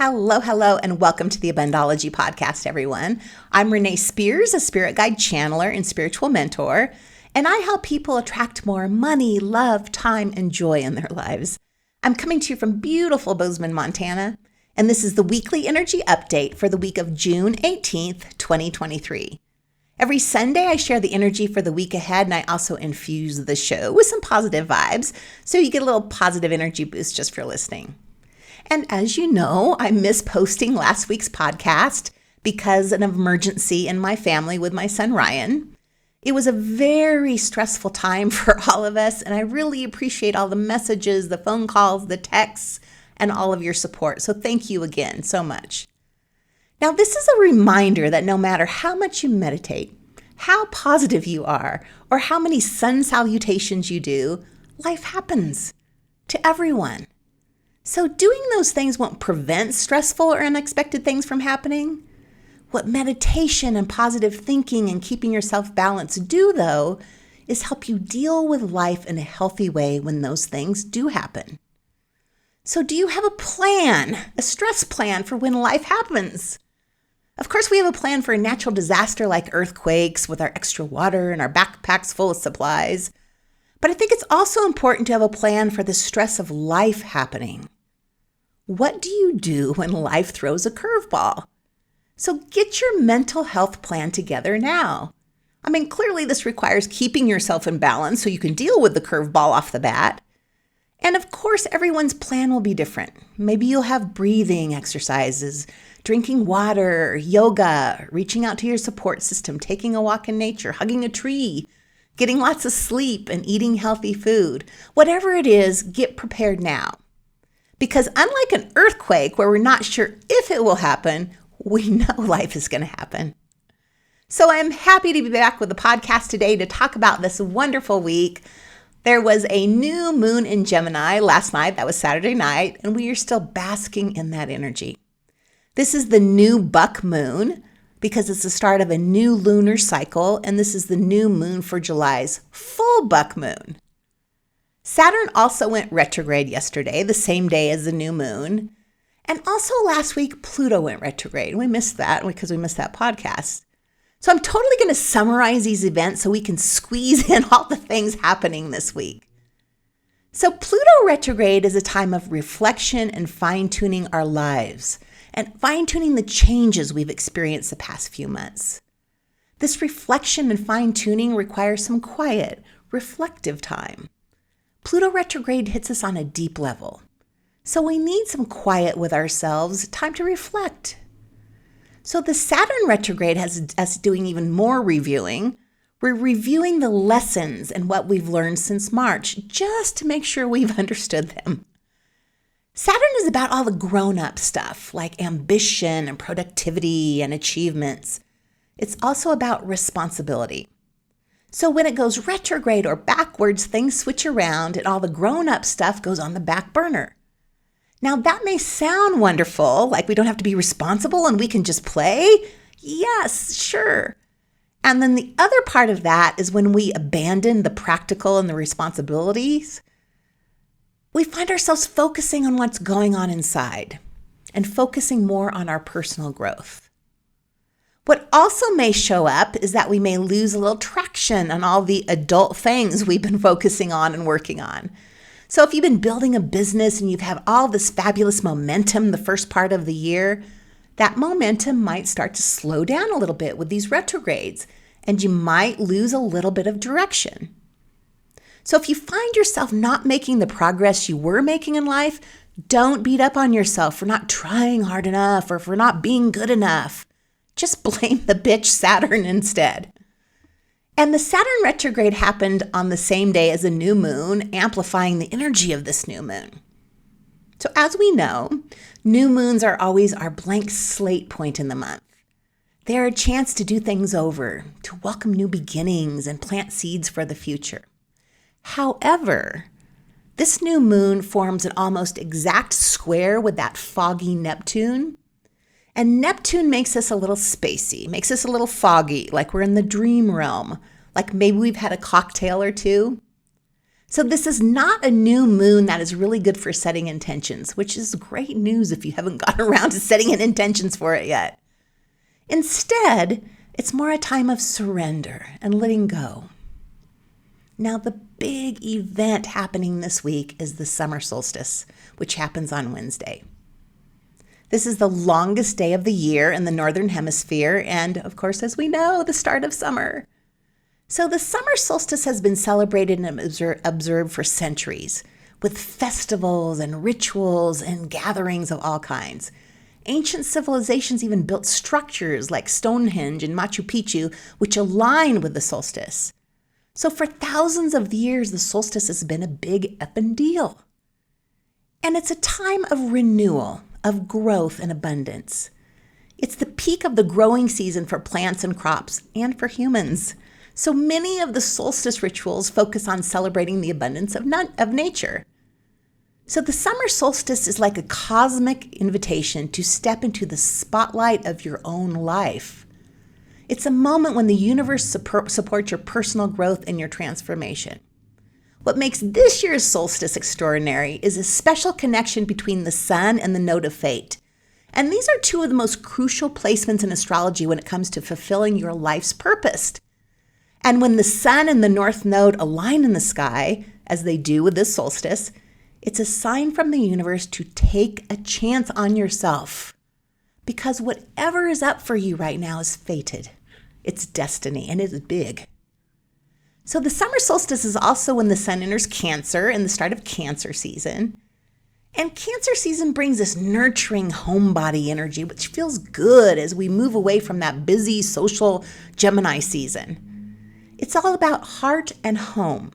Hello, and welcome to the Abundology podcast, everyone. I'm Renee Spears, a spirit guide channeler and spiritual mentor, and I help people attract more money, love, time, and joy in their lives. I'm coming to you from beautiful Bozeman, Montana, and this is the weekly energy update for the week of June 18th, 2023. Every Sunday, I share the energy for the week ahead, and I also infuse the show with some positive vibes, so you get a little positive energy boost just for listening. And as you know, I missed posting last week's podcast because of an emergency in my family with my son, Ryan. It was a very stressful time for all of us, and I really appreciate all the messages, the phone calls, the texts, and all of your support. So thank you again so much. Now, this is a reminder that no matter how much you meditate, how positive you are, or how many sun salutations you do, life happens to everyone. So doing those things won't prevent stressful or unexpected things from happening. What meditation and positive thinking and keeping yourself balanced do, though, is help you deal with life in a healthy way when those things do happen. So do you have a plan, a stress plan for when life happens? Of course, we have a plan for a natural disaster like earthquakes with our extra water and our backpacks full of supplies. But I think it's also important to have a plan for the stress of life happening. What do you do when life throws a curveball? So get your mental health plan together now. I mean, clearly this requires keeping yourself in balance so you can deal with the curveball off the bat. And of course, everyone's plan will be different. Maybe you'll have breathing exercises, drinking water, yoga, reaching out to your support system, taking a walk in nature, hugging a tree, getting lots of sleep, and eating healthy food. Whatever it is, get prepared now. Because unlike an earthquake where we're not sure if it will happen, we know life is going to happen. So I'm happy to be back with the podcast today to talk about this wonderful week. There was a new moon in Gemini last night. That was Saturday night, and we are still basking in that energy. This is the new buck moon because it's the start of a new lunar cycle, and this is the new moon for July's full buck moon. Saturn also went retrograde yesterday, the same day as the new moon. And also last week, Pluto went retrograde. We missed that because we missed that podcast. So I'm totally going to summarize these events so we can squeeze in all the things happening this week. So Pluto retrograde is a time of reflection and fine-tuning our lives and fine-tuning the changes we've experienced the past few months. This reflection and fine-tuning requires some quiet, reflective time. Pluto retrograde hits us on a deep level. So we need some quiet with ourselves, time to reflect. So the Saturn retrograde has us doing even more reviewing. We're reviewing the lessons and what we've learned since March, just to make sure we've understood them. Saturn is about all the grown-up stuff, like ambition and productivity and achievements. It's also about responsibility. So when it goes retrograde or backwards, things switch around and all the grown-up stuff goes on the back burner. Now that may sound wonderful, like we don't have to be responsible and we can just play. Yes, sure. And then the other part of that is when we abandon the practical and the responsibilities, we find ourselves focusing on what's going on inside and focusing more on our personal growth. What also may show up is that we may lose a little traction on all the adult things we've been focusing on and working on. So if you've been building a business and you've had all this fabulous momentum the first part of the year, that momentum might start to slow down a little bit with these retrogrades, and you might lose a little bit of direction. So if you find yourself not making the progress you were making in life, don't beat up on yourself for not trying hard enough or for not being good enough. Just blame the bitch Saturn instead. And the Saturn retrograde happened on the same day as a new moon, amplifying the energy of this new moon. So as we know, new moons are always our blank slate point in the month. They're a chance to do things over, to welcome new beginnings and plant seeds for the future. However, this new moon forms an almost exact square with that foggy Neptune. And Neptune makes us a little spacey, makes us a little foggy, like we're in the dream realm, like maybe we've had a cocktail or two. So this is not a new moon that is really good for setting intentions, which is great news if you haven't gotten around to setting intentions for it yet. Instead, it's more a time of surrender and letting go. Now, the big event happening this week is the Summer Solstice, which happens on Wednesday. This is the longest day of the year in the Northern Hemisphere, and of course, as we know, the start of summer. So the Summer Solstice has been celebrated and observed for centuries, with festivals and rituals and gatherings of all kinds. Ancient civilizations even built structures like Stonehenge and Machu Picchu, which align with the solstice. So for thousands of years, the solstice has been a big effing deal. And it's a time of renewal, of growth and abundance. It's the peak of the growing season for plants and crops and for humans. So many of the solstice rituals focus on celebrating the abundance of nature. So the summer solstice is like a cosmic invitation to step into the spotlight of your own life. It's a moment when the universe supports your personal growth and your transformation. What makes this year's solstice extraordinary is a special connection between the sun and the node of fate. And these are two of the most crucial placements in astrology when it comes to fulfilling your life's purpose. And when the sun and the north node align in the sky, as they do with this solstice, it's a sign from the universe to take a chance on yourself. Because whatever is up for you right now is fated. It's destiny, and it is big. So the summer solstice is also when the sun enters Cancer in the start of Cancer season. And Cancer season brings this nurturing homebody energy, which feels good as we move away from that busy social Gemini season. It's all about heart and home,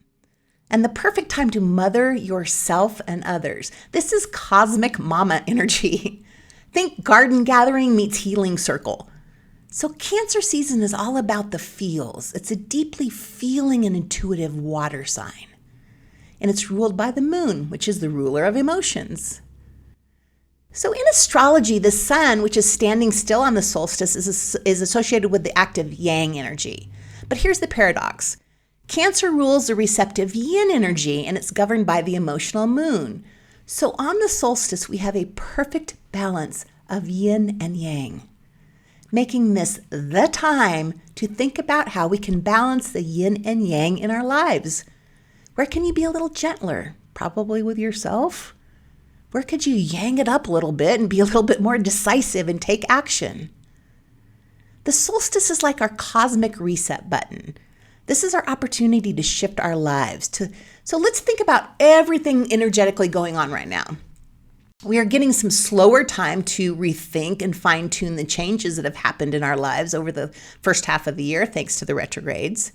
and the perfect time to mother yourself and others. This is cosmic mama energy. Think garden gathering meets healing circle. So Cancer season is all about the feels. It's a deeply feeling and intuitive water sign. And it's ruled by the moon, which is the ruler of emotions. So in astrology, the sun, which is standing still on the solstice, is associated with the active yang energy. But here's the paradox. Cancer rules the receptive yin energy, and it's governed by the emotional moon. So on the solstice, we have a perfect balance of yin and yang, making this the time to think about how we can balance the yin and yang in our lives. Where can you be a little gentler? Probably with yourself. Where could you yang it up a little bit and be a little bit more decisive and take action? The solstice is like our cosmic reset button. This is our opportunity to shift our lives. So let's think about everything energetically going on right now. We are getting some slower time to rethink and fine-tune the changes that have happened in our lives over the first half of the year, thanks to the retrogrades.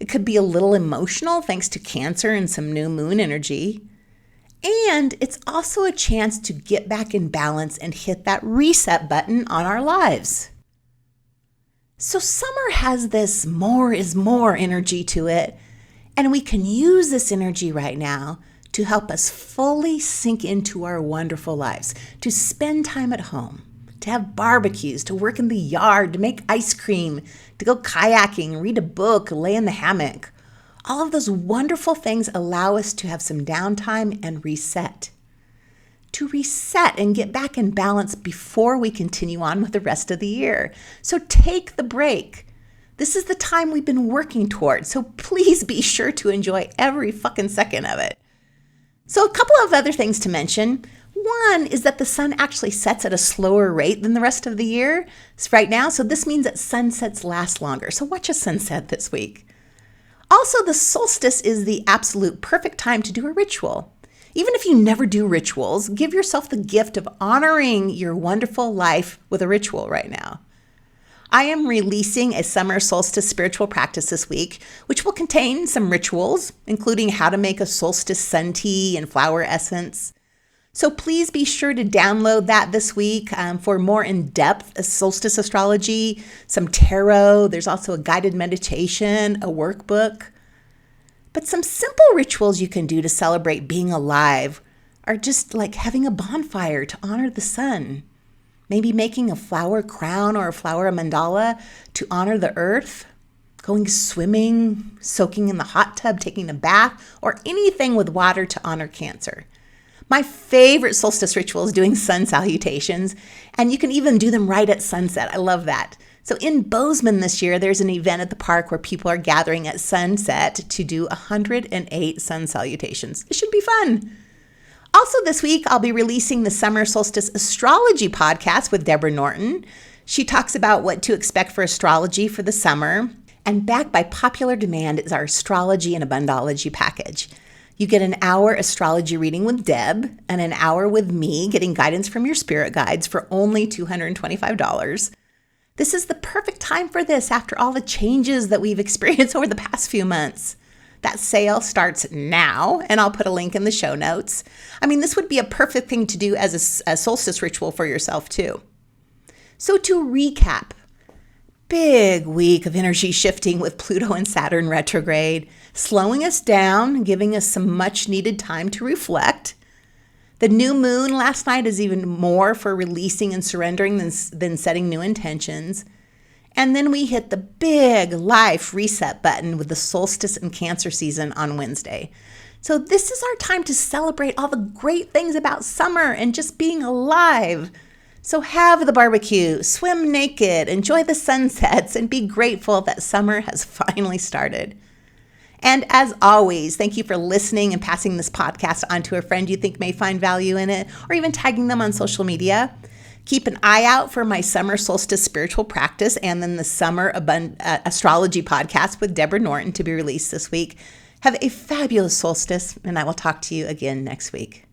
It could be a little emotional, thanks to Cancer and some new moon energy. And it's also a chance to get back in balance and hit that reset button on our lives. So summer has this more is more energy to it, and we can use this energy right now to help us fully sink into our wonderful lives, to spend time at home, to have barbecues, to work in the yard, to make ice cream, to go kayaking, read a book, lay in the hammock. All of those wonderful things allow us to have some downtime and reset. To reset and get back in balance before we continue on with the rest of the year. So take the break. This is the time we've been working toward, so please be sure to enjoy every fucking second of it. So a couple of other things to mention. One is that the sun actually sets at a slower rate than the rest of the year right now, so this means that sunsets last longer. So watch a sunset this week. Also, the solstice is the absolute perfect time to do a ritual. Even if you never do rituals, give yourself the gift of honoring your wonderful life with a ritual right now. I am releasing a summer solstice spiritual practice this week, which will contain some rituals, including how to make a solstice sun tea and flower essence. So please be sure to download that this week for more in-depth solstice astrology, some tarot. There's also a guided meditation, a workbook. But some simple rituals you can do to celebrate being alive are just like having a bonfire to honor the sun. Maybe making a flower crown or a flower mandala to honor the earth. going swimming, soaking in the hot tub, taking a bath, or anything with water to honor Cancer. My favorite solstice ritual is doing sun salutations, and you can even do them right at sunset. I love that. So in Bozeman this year, there's an event at the park where people are gathering at sunset to do 108 sun salutations. It should be fun. Also this week, I'll be releasing the Summer Solstice Astrology podcast with Deborah Norton. She talks about what to expect for astrology for the summer. And backed by popular demand is our Astrology and Abundology package. You get an hour astrology reading with Deb and an hour with me getting guidance from your spirit guides for only $225. This is the perfect time for this after all the changes that we've experienced over the past few months. That sale starts now, and I'll put a link in the show notes. I mean, this would be a perfect thing to do as a solstice ritual for yourself too. So to recap, big week of energy shifting with Pluto and Saturn retrograde, slowing us down, giving us some much needed time to reflect. The new moon last night is even more for releasing and surrendering than setting new intentions. And then we hit the big life reset button with the solstice and Cancer season on Wednesday. So this is our time to celebrate all the great things about summer and just being alive. So have the barbecue, swim naked, enjoy the sunsets, and be grateful that summer has finally started. And as always, thank you for listening and passing this podcast on to a friend you think may find value in it, or even tagging them on social media. Keep an eye out for my Summer Solstice spiritual practice and then the Summer Astrology podcast with Deborah Norton to be released this week. Have a fabulous solstice, and I will talk to you again next week.